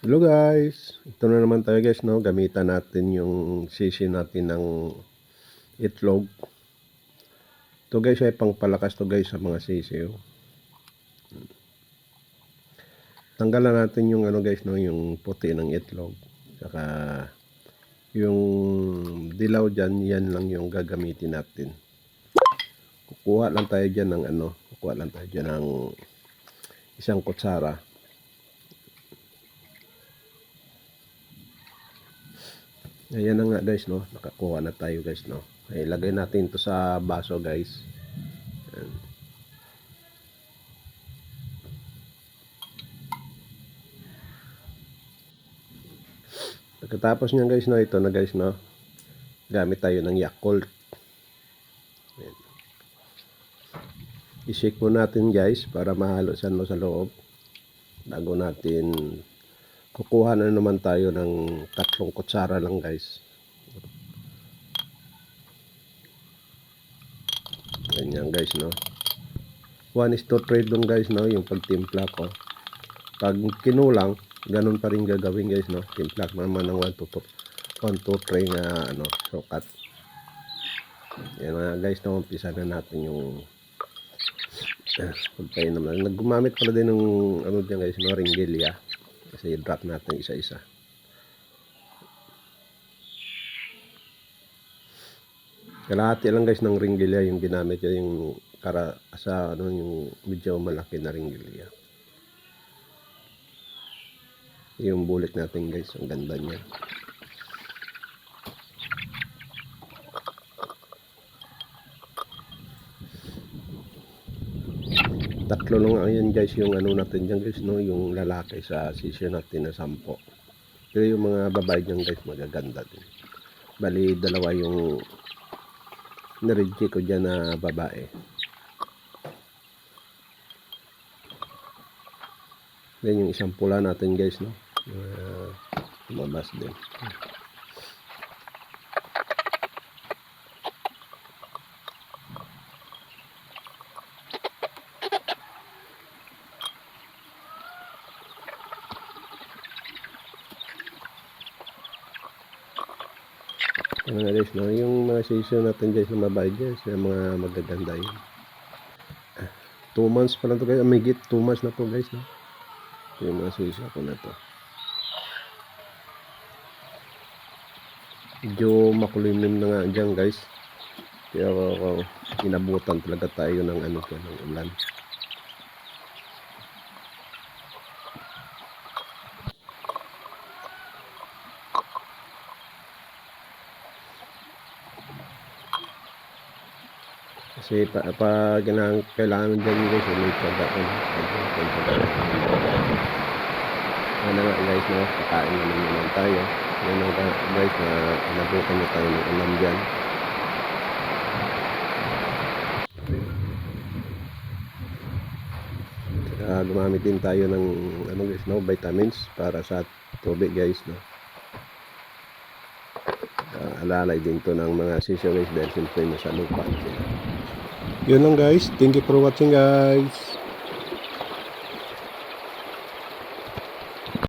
Hello guys, ito na naman tayo guys, no? Gamitan natin yung sisi natin ng itlog. Ito guys ay pangpalakas to guys sa mga sisi. Oh. Tanggalan natin yung ano guys, no? Yung puti ng itlog. Saka yung dilaw dyan, yan lang yung gagamitin natin. Kukuha lang tayo dyan ng kukuha lang tayo dyan ng isang kutsara. Ayan na nga guys, no? Nakakuha na tayo guys, no? Ay, lagay natin ito sa baso guys. Ayan. Pagkatapos niyan guys, no? Ito na guys, no? Gamit tayo ng Yakult. Ayan. I-shake po natin guys para mahalo siya sa loob. Bago natin kukuha na naman tayo ng 3 kutsara lang guys. Ganyan guys, no? 1:3 dun guys, no? Yung pagtimpla ko. Pag kinulang, ganun pa rin gagawin guys, no? Timpla naman ng 1 to 3 na sukat. Yan na guys, no? Umpisa na natin yung pagpain naman. Naggumamit pala din ng dyan guys, no? Ringilya. Kasi drop natin isa-isa. Kalahati lang guys ng ringilya yung ginamit ko, yung sa yung medyo malaki na ringilya. Yung bulik natin guys, ang ganda niya. Tatlo lang ayan guys yung natin dyan guys, no? Yung lalaki sa sisyo natin na 10. Pero yung mga babae dyan guys, magaganda din. Bali, dalawa yung naridji ko dyan na babae. Then yung isang pula natin guys, no? Lumabas din. Ano na guys, no? Yung mga sisyo natin guys na mabay guys, yung mga magaganda yun. 2 months pa lang to guys, amigit 2 months na to guys, no? Yung mga sisyo ko na to. Medyo makulimlim na nga dyan guys. Pero inabutan talaga tayo ng ng ulan. Kasi kailangan dyan guys, may tsaga ko. Ano nga guys, no? Kakain naman tayo. Yan nga guys, na inabutan na tayo ng ulam dyan. Gumamit din tayo ng guys, no? Vitamins para sa tubig guys, no? Alalay din to ng mga sisyo guys dahil siyempre nasa lupa. Yun lang guys. Thank you for watching guys.